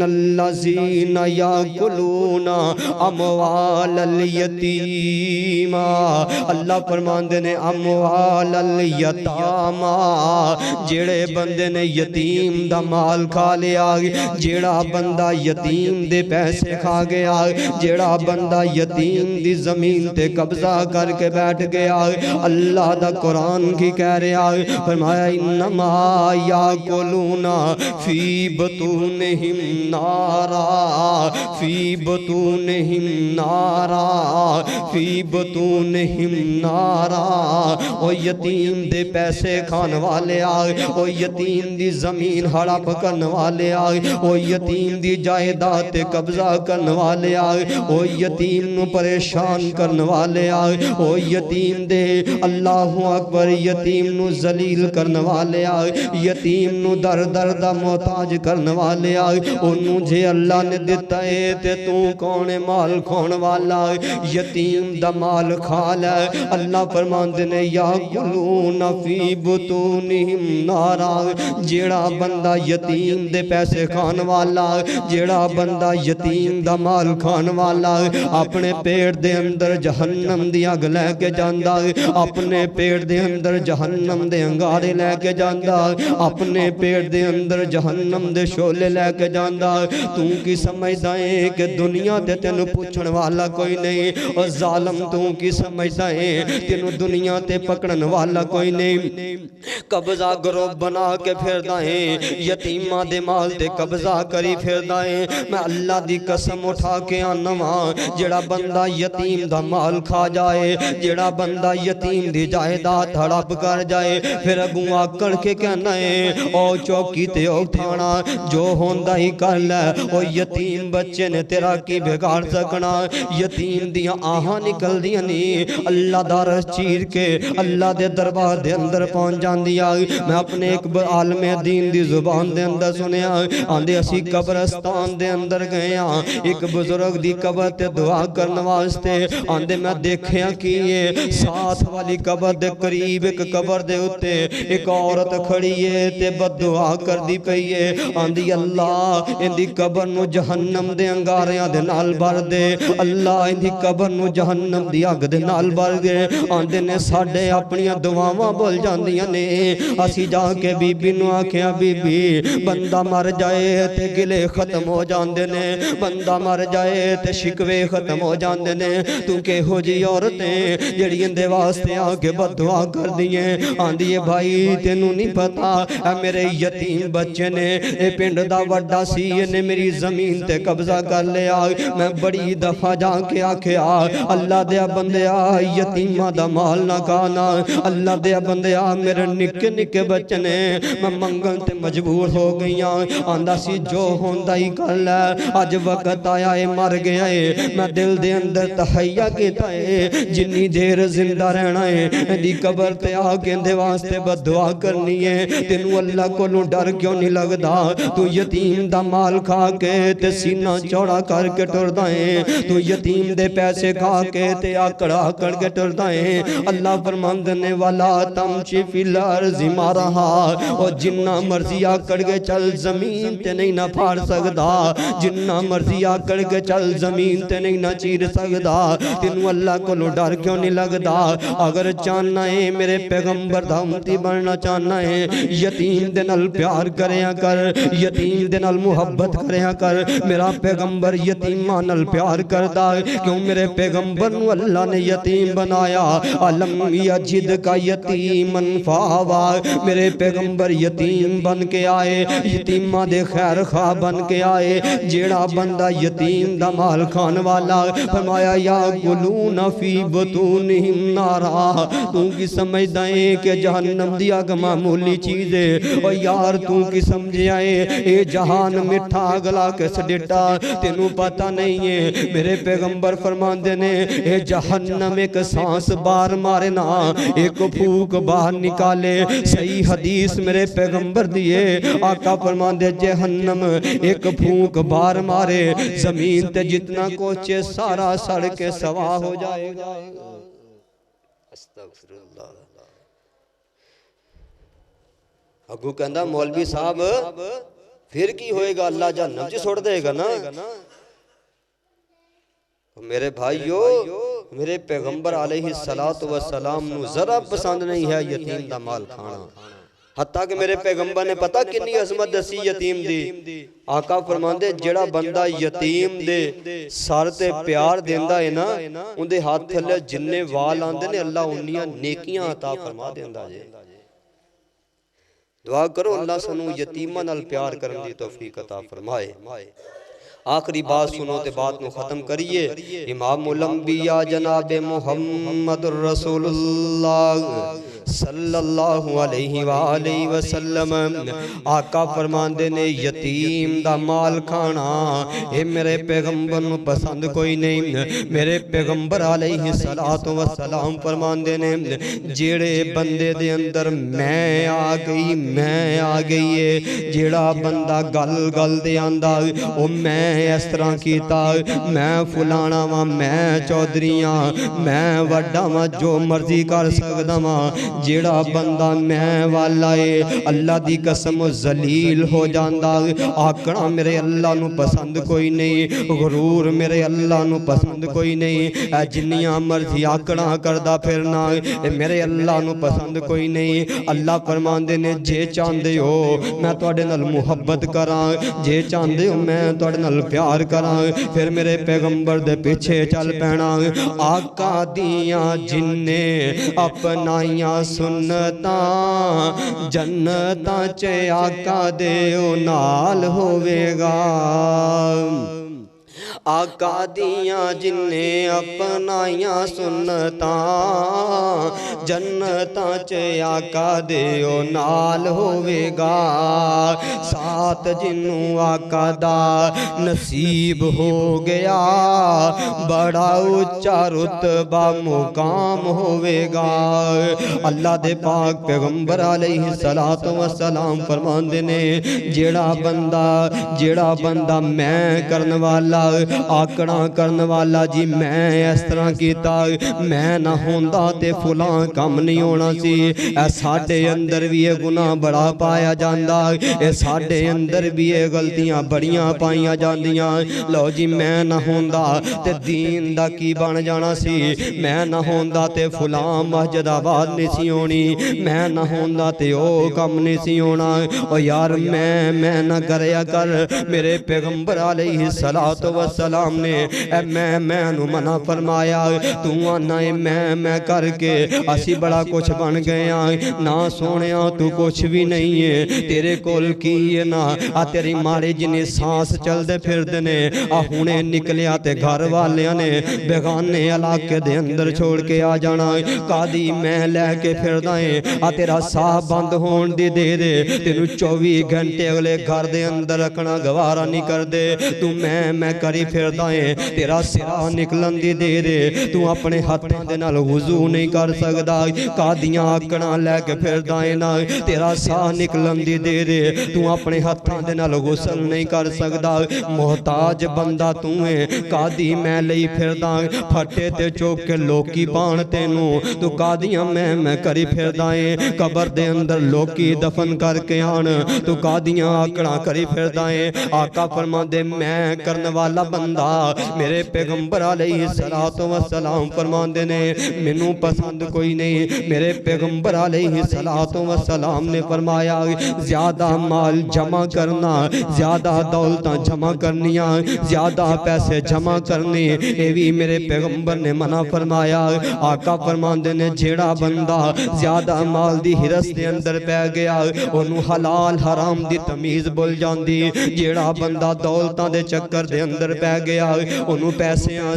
اللذین یاکلون اموال الیتیم اللہ فرمان دینے اموال الیتام جڑے بندے نے یتیم دا مال کھا لیا جڑا بندہ یتیم دے پیسے کھا گیا جڑا بندہ یتیم دی زمین تے قبضہ کر کے بیٹھ گیا اللہ دا قرآن کی کہہ رہا فرمایا انما یاکلون فی بطونہم نارا فی بطونہم نارا فی بطونہم نارا او یتیم دے پیسے کھان والے آئے او یتیم دی زمین ہڑپ کرن والے آئے او یتیم دی جائیداد قبضہ کرن والے آئے او یتیم نو پریشان کرن والے آئے او یتیم دے اللہ اکبر یتیم نو ذلیل کرن والے آئے یتیم نو در در دا محتاج کرن والے آئے انہوں جے اللہ نے دیتا ہے تے تو کون مال کھون والا ہے یتیم دا مال کھا لے اللہ فرمان دینے یاکلون فی بطونہم نارا جیڑا بندہ یتیم دے پیسے کھان والا جیڑا بندہ یتیم دا مال کھان والا اپنے پیٹ دے اندر جہنم دی اگ لے کے جاندا اپنے پیٹ دے اندر جہنم دے انگارے لے کے جاندا اپنے پیٹ دے اندر جہنم دے شولے لے کے جاندا تو کی سمجھدا ہے کہ دنیا تے تینوں پوچھن والا کوئی نہیں اور ظالم تو کی سمجھدا ہے تینوں دنیا تے پکڑن والا کوئی نہیں قبضہ گروہ بنا کے پھردا ہے یتیمہ دے مال تے قبضہ کری پھردا ہے میں اللہ دی قسم اٹھا کے آنواں جڑا بندہ یتیم دا مال کھا جائے جڑا بندہ یتیم دی جائیداد ہڑپ کر جائے پھر اگوں آکڑ کے کہنا ہے او چوکی تے اٹھانا جو ہوندا ہی کر لے او یتیم بچے نے تیرا کی بگاڑ سکنا یتیم دیاں آہاں نکل دیاں نہیں اللہ دا رس چیر کے اللہ دے دربار دے اندر پہنچ جان دیا میں اپنے ایک عالم دین دی زبان دے اندر سنیا آندے اسی قبرستان دے اندر گئے ایک بزرگ دی قبر تے دعا کرنے واسطے آندے میں دیکھیا کہ یہ ساتھ والی قبر دے قریب ایک قبر دے ہوتے ایک عورت کھڑی ہے تے بد دعا کر دی پئی ہے آندی اللہ ان دی قبر نو جہنم دے انگاریاں دے نال بھر دے اللہ ان دی قبر نو جہنم دی اگ دے نال بھر دے آندے نے ساڈے اپنی دعاواں بول جاندیاں نے اسی جا کے بی بی نو آکھیا بی بی بندہ مر جائے تے گلے ختم ہو جاندے نے بندہ مر جائے تے شکوے ختم ہو جاندے نے تو کہ ہو جی عورتیں جڑی اندے واسطے آکے بد دعا کر دیئے آندیے بھائی تینوں نہیں پتا اے میرے یتیم بچے نے اے پنڈ دا وڈا سی نے میری زمین تے قبضہ کر لیا میں بڑی دفعہ جا کے آکھیا اللہ دیا بندیا یتیمہ دا مال نہ کھانا اللہ دیا بندیا میرے نکے نکے بچے نے میں منگن تے مجبور ہو گئیاں آندہ سی جو ہوندا ہی کر لے اج وقت آیا ہے مر گیا ہے میں دل دے اندر تحیہ کیتا ہے جنی دیر زندہ رہنا ہے دی قبر تے آ کے دے واسطے بدعا کرنی ہے تینوں اللہ کو ڈر کیوں نہیں لگدا تو یتیم دا مال کھا کے تے سینہ چوڑا کر کے ٹردا ہے تو یتیم دے پیسے کھا کے تے آکڑا کر کے ٹردا ہے اللہ فرماندے نے والا تمشی فی الارض مرحا او جنہ مرضی آکڑ کے چل زمین تے نہیں نہ پھاڑ سکدا جنہ مرضی آکڑ کے چل زمین تے نہیں نہ چیر سکدا تینوں اللہ کو ڈر کیوں نہیں لگدا اگر چاہنا ہے میرے پیغمبر دا امتی بننا چاہنا ہے یتیم دے نال پیار کریا کر یتیم دے نال محبت کریا کر میرا پیغمبر یتیماں نال پیار کردا کیوں میرے پیغمبر نو اللہ نے یتیم بنایا علم یجد کا یتیمن فاوا میرے پیغمبر یتیم بن کے آئے یتیماں دے خیر خواہ بن کے آئے جیڑا بندہ یتیم دا مال کھان والا فرمایا یا قلون فی بطونہم نارا تو کی سمجھدا ہے کہ جہنم دی اگ معمولی چیز ہے او یار تو کی سمجھ آئے اے جہان مٹھا گلا کے سڈٹا تینوں پتہ نہیں ہے میرے پیغمبر فرماندے نے اے جہنم ایک سانس بار مارے نا ایک پھوک باہر نکالے صحیح حدیث میرے پیغمبر دیے آقا فرماندے جہنم ایک پھوک بار مارے زمین تے جتنا کوچے سارا سڑ کے سوا ہو جائے گا استغفر اللہ اگو کہندہ مولوی صاحب پھر کی ہوئے گا اللہ جہنم چ سوڑ دے گا نا میرے بھائیو میرے پیغمبر علیہ السلام نو ذرا پسند نہیں ہے یتیم دا مال کھانا حتیٰ کہ میرے پیغمبر نے پتا کنی عظمت دسی یتیم دی آقا فرماندے جڑا بندہ یتیم دے سار تے پیار دیندہ ہے نا ان دے ہاتھ تھلے جننے وال آندے نے اللہ انیاں نیکیاں عطا فرما دیندہ جے دعا کرو اللہ سنو یتیمہ نال پیار کرن دی توفیق عطا فرمائے آخری بات سنو تے بات نو ختم کریے امام الانبیاء جناب محمد الرسول اللہ صلی اللہ علیہ وآلہ وسلم آقا فرماندے نے یتیم دا مال کھانا اے میرے پیغمبر نو پسند کوئی نہیں میرے پیغمبر علیہ السلام فرماندے نے جیڑے بندے دے اندر میں آ گئی ہے جیڑا بندہ گل گل دے آندہ او میں اس طرح کیتا میں فلانا وا میں چودھریاں میں وڈا وا جو مرضی کر سکدا وا جیڑا بندہ میں والا ہے اللہ دی قسم ذلیل ہو جاندا آکڑا میرے اللہ نو پسند کوئی نہیں غرور میرے اللہ نو پسند کوئی نہیں اے جنیاں مرضی آکڑا کردا پھرنا اے میرے اللہ نو پسند کوئی نہیں اللہ فرماندے نے جے چاندے ہو میں تواڈے نال محبت کراں جے چاندے ہو میں تواڈے نال پیار کراں پھر میرے پیغمبر دے پیچھے چل پینا آقا دیاں جننے اپنائیاں سنتاں جنتاں چے آقا دے او نال ہوے گا آقا دیاں جننے اپنائیاں سنتاں جنتاں چے آقا دے او نال ہوے گا ساتھ جنوں آقا دا نصیب ہو گیا بڑا اچا رتبہ مقام ہوے گا اللہ دے پاک پیغمبر علیہ السلام فرماندے نے جیڑا بندہ میں کرن والا آکڑا کرن والا جی میں اس طرح کیتا میں نہ ہوندا تے فلاں کم نہیں ہونا سی اے ساڈے اندر بھی یہ گناہ بڑا پایا جاندا اے ساڈے اندر بھی یہ غلطیاں بڑیاں پائیاں جاندیاں لو جی میں نہ ہوندا تے دین دا کی بن جانا سی میں نہ ہوندا تے فلاں مسجد آباد نہیں سی ہونی میں نہ ہوندا تے او کم نہیں سی ہونا او یار میں نہ کریا کر میرے پیغمبر علیہ السلام والسلام نے اے میں نو منع فرمایا تو آنا ہے میں کر کے اسی بڑا کچھ بن گئے نا سونیا تو کچھ بھی نہیں ہے تیرے کول کی ہے نا تیری ماڑی جنی سانس چل دے پھر دنے ہونے نکلیا تے گھر والیاں نے بیگانے علاقے دے اندر چھوڑ کے آ جانا قاضی میں لے کے پھر دائیں تیرا ساہ بند ہون دی دے دے تینو 24 گھنٹے اگلے گھر دے اندر رکھنا گوارا نہیں کر دے تو میں کری پھر دائیں تیرا ساہ نکلن دی دے دے تو اپنے ہاتھاں دے نال وضو نہیں کر سکدا قاضیاں آکڑاں لے کے پھر دائیں نا تیرا ساہ نکلن دی دے دے تو اپنے ہاتھاں دے نال غسل نہیں کر سکدا محتاج بندہ تو ہے قاضی میں لئی پھر دائیں پھٹے تے چوک کے لوکی پان تینو تو قاضیاں میں کری پھر دائیں قبر دے اندر لوکی دفن کر کے آن تو قاضیاں آکڑاں کری پھر دائیں آقا فرما دے میں کرنے والا بندہ میرے پیغمبر علیہ السلام فرما دے نے منوں پسند کوئی نہیں میرے پیغمبر علیہ السلام نے فرمایا زیادہ مال جمع کرنا زیادہ دولتاں جمع کرنیاں زیادہ پیسے جمع کرنے اے بھی میرے پیغمبر نے منع فرمایا آقا فرماندے نے جیڑا بندہ زیادہ مال دی ہرس دے اندر پہ گیا انہوں حلال حرام دی تمیز بول جاندی جیڑا بندہ دولتاں دے چکر دے اندر پہ گیا انہوں پیسیاں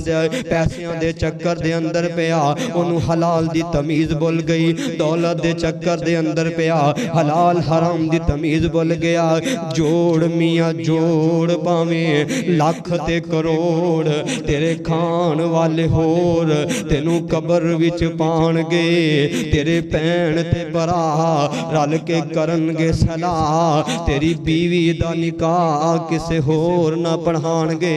دے چکر دے اندر پیا انہوں حلال دی تمیز بول گئی دولت دے چکر دے اندر پیا حلال حرام دی تمیز بول گیا جوڑ میاں جوڑ پاویں لاکھ تے کروڑ تیرے کھان والے ہور تینوں قبر وچ پان گے تیرے پین تے برا رل کے کرن گے صلاح تیری بیوی دا نکاح کسے ہور نہ پڑھان گے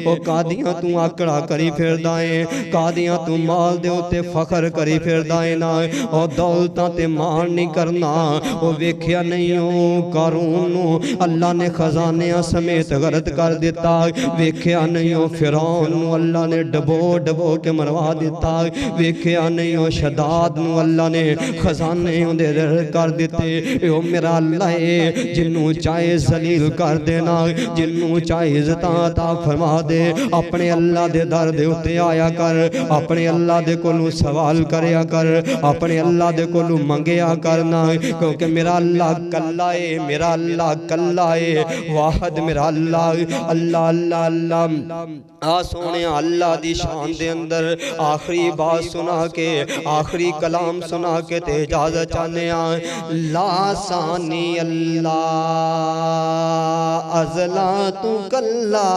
او قاضیاں تو آکڑا کری پھر دائیں قاضیاں تو مال دے ہوتے فخر کری پھر دائیں نا او دولتاں تے مان نہیں کرنا او ویکھیا نہیں ہوں قارون اللہ نے خزانیاں سمیت غرق کر دیتا ویکھیا نہیں ہوں فرعون اللہ نے ڈبو کے مروا دیتا ویکھیا نہیں ہوں شداد نو اللہ نے خزانے ہوں دے کر دیتے او میرا اللہ ہے جنوں چاہے ذلیل کر دینا جنوں چاہے عزتاں عطا فرما دے اپنے اللہ دے در دے ہوتے آیا کر اپنے اللہ دے کولوں سوال کریا کر اپنے اللہ دے کولوں منگیا کرنا کیونکہ میرا اللہ کلا ہے میرا اللہ کلا ہے واحد میرا اللہ سونے اللہ دی شان دے اندر آخری بات سنا کے آخری کلام سنا کے تے اجازت چاہنے لا ثانی اللہ ازلا تو کلا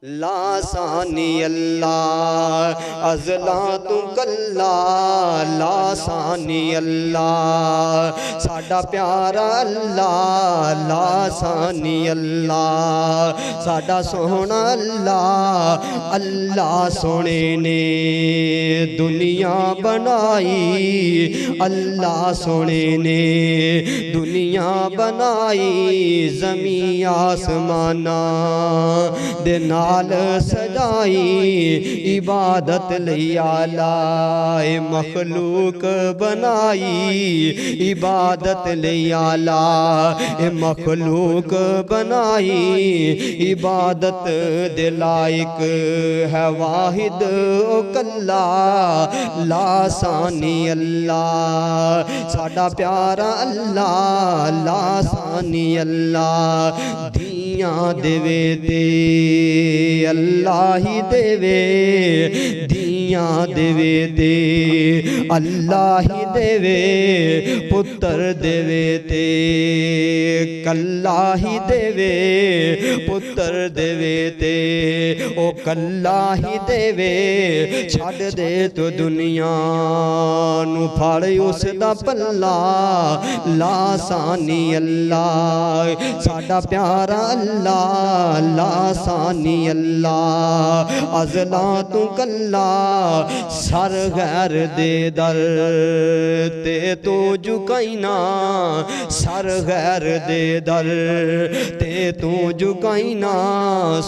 لا ثانی اللہ ازلاتک اللہ لا ثانی اللہ ساڈا پیارا اللہ لا ثانی اللہ ساڈا سونا اللہ سونے نے دنیا بنائی اللہ سونے نے دنیا بنائی زمین آسمانا دے نال سجائی عبادت لئی آلہ مخلوق بنائی عبادت لئی آلہ مخلوق بنائی عبادت دے لائق ہے واحد کلا لا ثانی اللہ ساڈا پیارا اللہ لا ثانی اللہ دیاں دیوے تے اللہ ہی دیوے دیاں دیوے تے اللہ ہی دیوے پتر دیوے تے کلا ہی دیوے پتر دیوے تے او کلا ہی دیوے چھڑ دے تو دنیا نو پھاڑے اس دا پلا لا ثانی اللہ ساڈا پیارا اللہ لا ثانی اللہ ازلاتک اللہ سر غیر دے در تے تو جھکائی نا سر غیر دے در تے تو جھکائی نا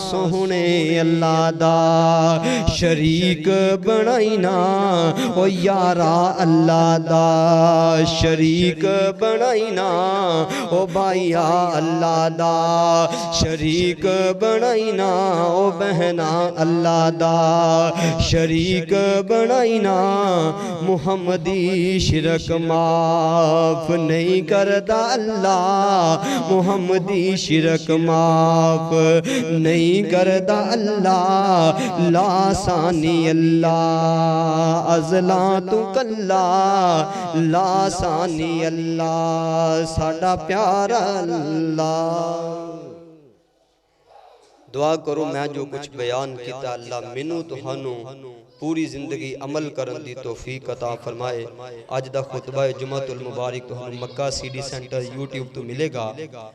سوہنے اللہ دا شریک بنائی نا او یارا اللہ دا شریک بنائی نا او بھائیا اللہ دا شریک بنائی نا او بہنا اللہ دا شریک بنائی نا محمدی شرک معاف نہیں کردا اللہ محمدی شرک معاف نہیں کردا اللہ لا ثانی اللہ ازلا تو کلا لا ثانی اللہ ساڈا پیارا اللہ دعا کرو میں جو کچھ بیان کیتا اللہ منو تہانوں پوری زندگی عمل کرن دی توفیق عطا فرمائے اج دا خطبہ جمعۃ المبارک تہانوں مکہ سی ڈی سینٹر یوٹیوب تو ملے گا